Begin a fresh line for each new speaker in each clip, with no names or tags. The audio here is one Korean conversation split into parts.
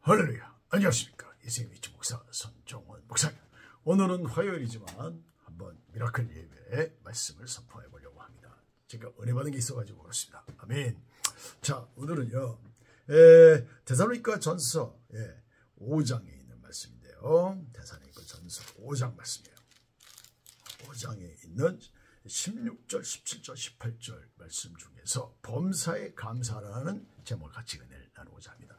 할렐루야. 안녕하십니까. 예수의 위치 목사 손종원 목사입니다. 오늘은 화요일이지만 한번 미라클 예배의 말씀을 선포해 보려고 합니다. 제가 은혜 받은 게 있어가지고 그렇습니다. 아멘. 자, 오늘은요, 데살로니가 전서 5장에 있는 말씀인데요. 데살로니가 전서 5장 말씀이에요. 5장에 있는 16절, 17절, 18절 말씀 중에서 범사에 감사라는 제목을 같이 은혜를 나누고자 합니다.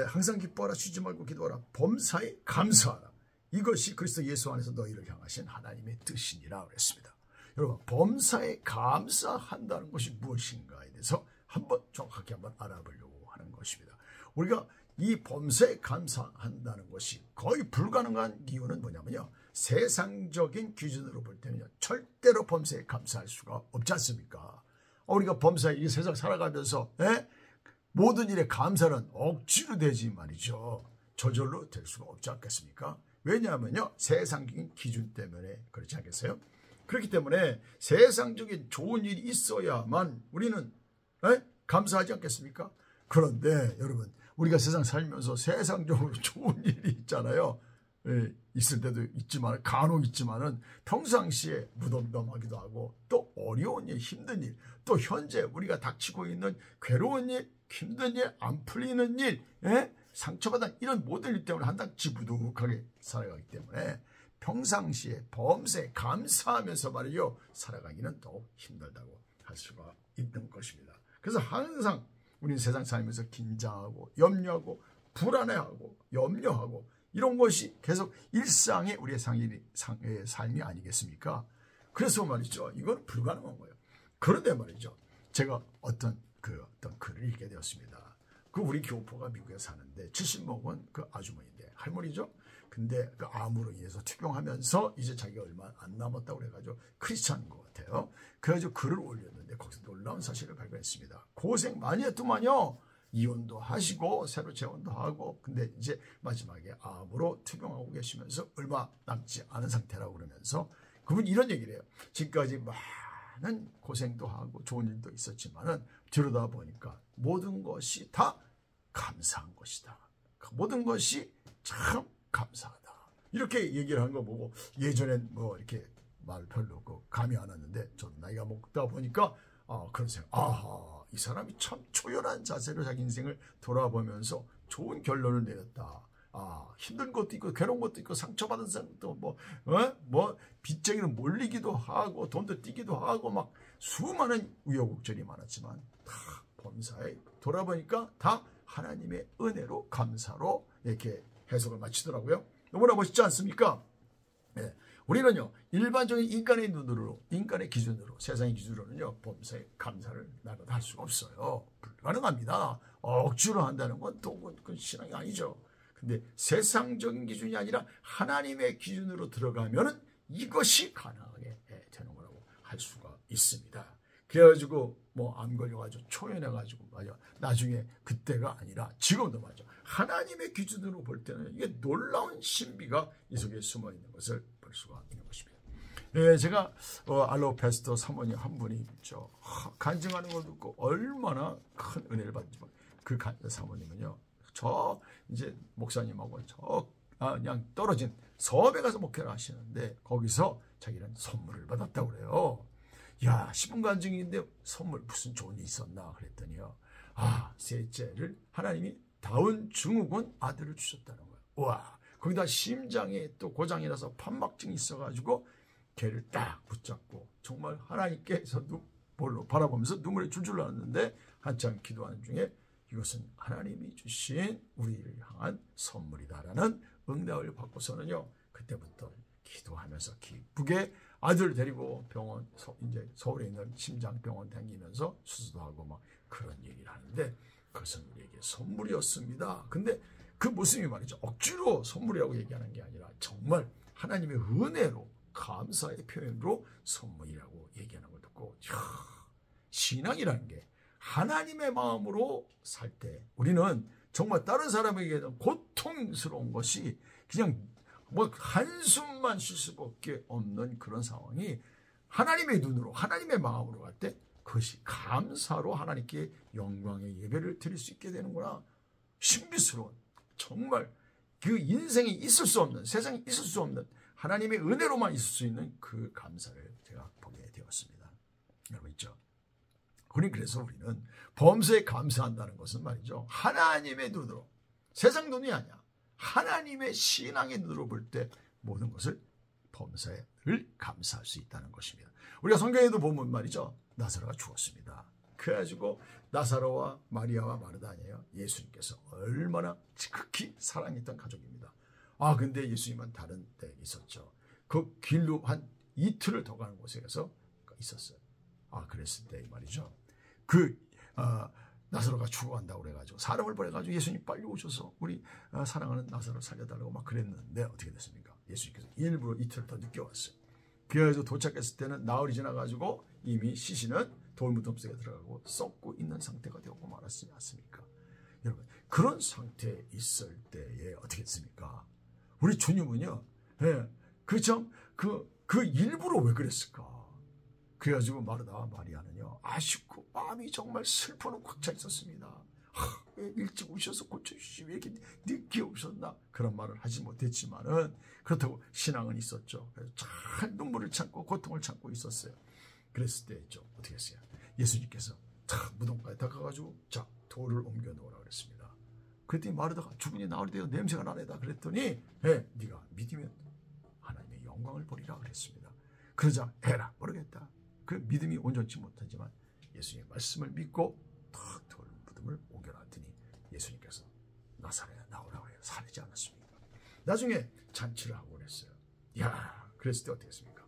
항상 기뻐하라, 쉬지 말고 기도하라, 범사에 감사하라. 이것이 그리스도 예수 안에서 너희를 향하신 하나님의 뜻이니라 그랬습니다. 여러분, 범사에 감사한다는 것이 무엇인가에 대해서 한번 정확하게 한번 알아보려고 하는 것입니다. 우리가 이 범사에 감사한다는 것이 거의 불가능한 이유는 뭐냐면요, 세상적인 기준으로 볼 때는요, 절대로 범사에 감사할 수가 없지 않습니까? 우리가 범사에 이 세상 살아가면서 모든 일에 감사는 억지로 되지 말이죠. 저절로 될 수가 없지 않겠습니까? 왜냐하면요, 세상적인 기준 때문에 그렇지 않겠어요? 그렇기 때문에 세상적인 좋은 일이 있어야만 우리는 감사하지 않겠습니까? 그런데 여러분, 우리가 세상 살면서 세상적으로 좋은 일이 있잖아요. 있을 때도 있지만, 간혹 있지만은 평상시에 무덤덤하기도 하고, 또 어려운 일, 힘든 일, 또 현재 우리가 닥치고 있는 괴로운 일, 힘든 일, 안 풀리는 일, 상처받은 이런 모든 일 때문에 한낱 지부득하게 살아가기 때문에 평상시에 범사에 감사하면서 말이요, 살아가기는 더욱 힘들다고 할 수가 있는 것입니다. 그래서 항상 우리는 세상 살면서 긴장하고 염려하고 불안해하고 염려하고 이런 것이 계속 일상의 우리의 삶이 아니겠습니까? 그래서 말이죠, 이건 불가능한 거예요. 그런데 말이죠, 제가 어떤 글을 읽게 되었습니다. 그 우리 교포가 미국에 사는데 70먹은 그 아주머니인데, 할머니죠. 근데 그 암으로 인해서 투병하면서 이제 자기가 얼마 안 남았다고 그래가지고 크리스찬인 것 같아요. 그래가지고 글을 올렸는데 거기서 놀라운 사실을 발견했습니다. 고생 많이 했더만요. 이혼도 하시고 새로 재혼도 하고, 근데 이제 마지막에 암으로 투병하고 계시면서 얼마 남지 않은 상태라고 그러면서 그분이 이런 얘기를 해요. 지금까지 많은 고생도 하고 좋은 일도 있었지만은 들여다 보니까 모든 것이 다 감사한 것이다. 모든 것이 참 감사하다. 이렇게 얘기를 하는 거 보고, 예전엔 뭐 이렇게 말 별로 감이 안 왔는데 저도 나이가 먹다 보니까 그런 생각, 이 사람이 참 초연한 자세로 자기 인생을 돌아보면서 좋은 결론을 내렸다. 힘든 것도 있고 괴로운 것도 있고 상처받은 사람도 뭐 빚쟁이는 몰리기도 하고 돈도 띄기도 하고 막 수많은 우여곡절이 많았지만 다 범사에 돌아보니까 다 하나님의 은혜로 감사로 이렇게 해석을 마치더라고요. 너무나 멋있지 않습니까? 우리는요, 일반적인 인간의 눈으로, 인간의 기준으로, 세상의 기준으로는요, 범사에 감사를 나눠도 할 수가 없어요. 불가능합니다. 억지로 한다는 건 또 그건 신앙이 아니죠. 근데 세상적인 기준이 아니라 하나님의 기준으로 들어가면은 이것이 가능하게 되는 거라고 할 수가 있습니다. 그래가지고 뭐 암 걸려가지고 초연해가지고 맞아, 나중에 그때가 아니라 지금도 맞아, 하나님의 기준으로 볼 때는 이게 놀라운 신비가 이 속에 숨어 있는 것을 볼 수가 있는 것입니다. 제가 알로 패스터 사모님 한 분이 있죠. 간증하는 걸 듣고 얼마나 큰 은혜를 받는지. 그 사모님은요, 저 이제 목사님하고 그냥 떨어진 섬에 가서 목회를 하시는데 거기서 자기는 선물을 받았다고 그래요. 야, 10분 간증인데 선물 무슨 좋은 일이 있었나 그랬더니요, 셋째를 하나님이 다운 증후군 아들을 주셨다는 거예요. 와, 거기다 심장에 또 고장이라서 판막증이 있어가지고 걔를 딱 붙잡고 정말 하나님께서 볼로 바라보면서 눈물이 줄줄 나왔는데 한참 기도하는 중에 이것은 하나님이 주신 우리를 향한 선물이다라는 응답을 받고서는요, 그때부터 기도하면서 기쁘게 아들을 데리고 병원, 이제 서울에 있는 심장병원 다니면서 수술도 하고 막 그런 얘기를 하는데, 그것은 우리에게 선물이었습니다. 근데 그 모습이 말이죠, 억지로 선물이라고 얘기하는 게 아니라 정말 하나님의 은혜로 감사의 표현으로 선물이라고 얘기하는 걸 듣고, 신앙이라는 게 하나님의 마음으로 살 때 우리는 정말 다른 사람에게는 고통스러운 것이 그냥 뭐 한숨만 쉴 수밖에 없는 그런 상황이 하나님의 눈으로, 하나님의 마음으로 갈 때 그것이 감사로 하나님께 영광의 예배를 드릴 수 있게 되는구나. 신비스러운 정말 그 인생에 있을 수 없는, 세상에 있을 수 없는 하나님의 은혜로만 있을 수 있는 그 감사를 제가 보게 되었습니다. 여러분 있죠? 그래서 우리는 범사에 감사한다는 것은 말이죠, 하나님의 눈으로, 세상 눈이 아니야, 하나님의 신앙의 눈으로 볼 때 모든 것을 범사를 감사할 수 있다는 것입니다. 우리가 성경에도 보면 말이죠, 나사로가 죽었습니다. 그래가지고 나사로와 마리아와 마르다 아니에요? 예수님께서 얼마나 지극히 사랑했던 가족입니다. 근데 예수님은 다른 데 있었죠. 그 길로 한 이틀을 더 가는 곳에서 있었어요. 그랬을 때 말이죠, 나사로가 죽어간다고 그래가지고 사람을 보내가지고 예수님 빨리 오셔서 우리 사랑하는 나사로 살려달라고 막 그랬는데 어떻게 됐습니까? 예수님께서 일부러 이틀 더 늦게 왔어요. 그래서 도착했을 때는 나흘이 지나가지고 이미 시신은 돌무덤 속에 들어가고 썩고 있는 상태가 되고 말았지 않습니까? 여러분, 그런 상태에 있을 때에 어떻게 했습니까? 우리 주님은요, 그 일부러 왜 그랬을까? 그래가지고 마르다와 마리아는요, 아쉽고 마음이 정말 슬퍼는 꽉 차 있었습니다. 왜 일찍 오셔서 고쳐주시, 왜 이렇게 늦게 오셨나? 그런 말을 하지 못했지만은 그렇다고 신앙은 있었죠. 그래서 잘 눈물을 참고 고통을 참고 있었어요. 그랬을 때 있죠, 어떻게 했어요? 예수님께서 무덤가에 다가가지고 자, 돌을 옮겨 놓으라 그랬습니다. 그랬더니 마르다가 죽으니 나으리 되어 냄새가 나네다 그랬더니, 네가 믿으면 하나님의 영광을 보리라 그랬습니다. 그러자 에라 모르겠다, 그 믿음이 온전치 못하지만 예수님의 말씀을 믿고 탁 돌 무덤을 옮겨놨더니 예수님께서 나사로야 나오라고 해요. 살리지 않았습니까? 나중에 잔치를 하고 그랬어요. 그랬을 때 어떻게 했습니까?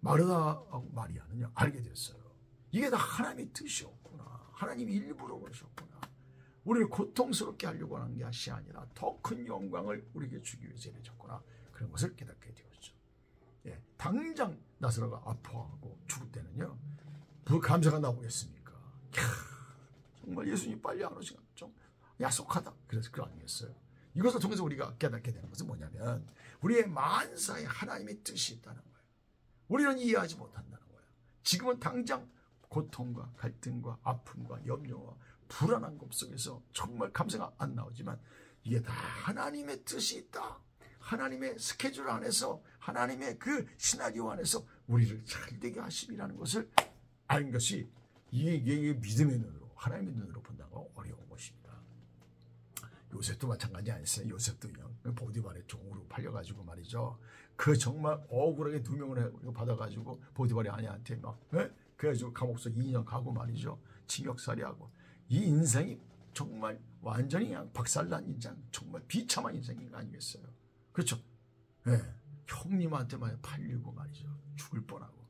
마르다하고 마리아는요, 알게 됐어요. 이게 다 하나님의 뜻이었구나. 하나님이 일부러 그러셨구나. 우리를 고통스럽게 하려고 하는 것이 아니라 더 큰 영광을 우리에게 주기 위해서 이러셨구나. 그런 것을 깨닫게 되었죠. 당장 나사로가 아파하고 죽을 때는요, 그 감사가 나오겠습니까? 정말 예수님 빨리 안 오시면 좀 야속하다. 그래서 그거 아니겠어요? 이것을 통해서 우리가 깨닫게 되는 것은 뭐냐면 우리의 만사에 하나님의 뜻이 있다는 거예요. 우리는 이해하지 못한다는 거예요. 지금은 당장 고통과 갈등과 아픔과 염려와 불안한 것 속에서 정말 감사가 안 나오지만 이게 다 하나님의 뜻이 있다. 하나님의 스케줄 안에서, 하나님의 그 시나리오 안에서 우리를 잘되게 하심이라는 것을 아는 것이 이게 믿음의 눈으로, 하나님의 눈으로 본다는 건 어려운 것입니다. 요셉도 마찬가지 아니었어요. 요셉도 보디발의 종으로 팔려가지고 말이죠. 그 정말 억울하게 2명을 받아가지고 보디발의 아내한테 막, 그래가지고 감옥서 2년 가고 말이죠. 징역살이하고. 이 인생이 정말 완전히 그냥 박살난 인생, 정말 비참한 인생인 거 아니겠어요? 그렇죠? 형님한테만 팔리고 말이죠. 죽을 뻔하고.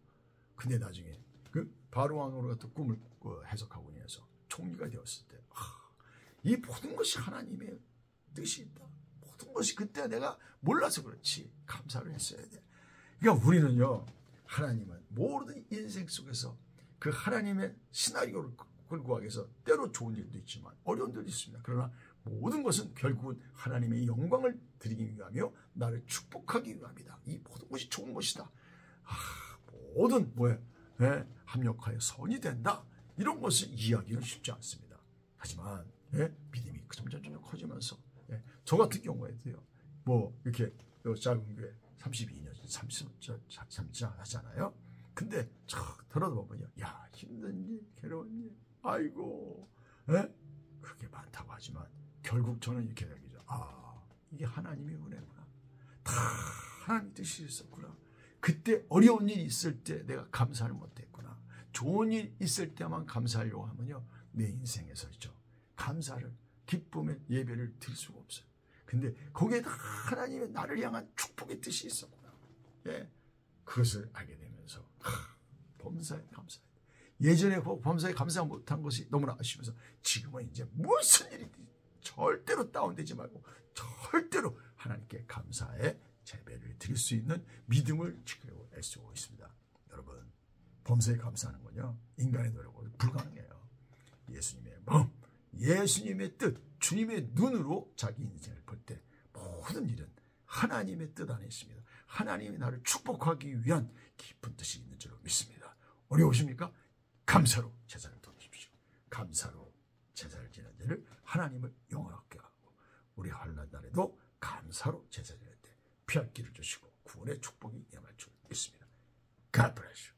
근데 나중에 그 바로왕으로 같은 꿈을 해석하고 인해서 총리가 되었을 때, 이 모든 것이 하나님의 뜻이 있다. 모든 것이 그때 내가 몰라서 그렇지 감사를 했어야 돼. 그러니까 우리는요, 하나님은 모든 인생 속에서 그 하나님의 시나리오를 끌고 가기 위해서 때로 좋은 일도 있지만 어려운 일도 있습니다. 그러나 모든 것은 결국은 하나님의 영광을 드리기 위하며 나를 축복하기 위함이다. 이 모든 것이 좋은 것이다. 모든 합력하여 선이 된다. 이런 것을 이해하기는 쉽지 않습니다. 하지만 믿음이 점점 커지면서 저 같은 경우에도요, 이렇게 작은 교회 32년 30년 하잖아요. 근데 쫙 들어도 보면요, 힘든 일, 괴로운 일, 아이고, 그렇게 많다고 하지만 결국 저는 이렇게 얘기죠. 이게 하나님의 은혜구나. 다 하나님 뜻이 있었구나. 그때 어려운 일이 있을 때 내가 감사를 못했구나. 좋은 일 있을 때만 감사하려고 하면요, 내 인생에서 있죠, 감사를, 기쁨의 예배를 드릴 수가 없어요. 근데 거기에 다 하나님의 나를 향한 축복의 뜻이 있었구나. 그것을 알게 되면서 범사에 감사해. 예전에 범사에 감사 못한 것이 너무나 아쉬워서 지금은 이제 무슨 일이든 절대로 다운되지 말고 절대로 하나님께 감사의 재배를 드릴 수 있는 믿음을 지키려고 애쓰고 있습니다. 여러분, 범사에 감사하는 건요, 인간의 노력으로 불가능해요. 예수님의 마음, 예수님의 뜻, 주님의 눈으로 자기 인생을 볼 때 모든 일은 하나님의 뜻 안에 있습니다. 하나님이 나를 축복하기 위한 깊은 뜻이 있는 줄로 믿습니다. 어려우십니까? 감사로 제사를 드리십시오. 감사로 제사를 지는 자를 하나님을 영화롭게 하고 우리 환난 날에도 감사로 제사 드릴 때 피할 길을 주시고 구원의 축복이 임할 줄 믿습니다. God bless you.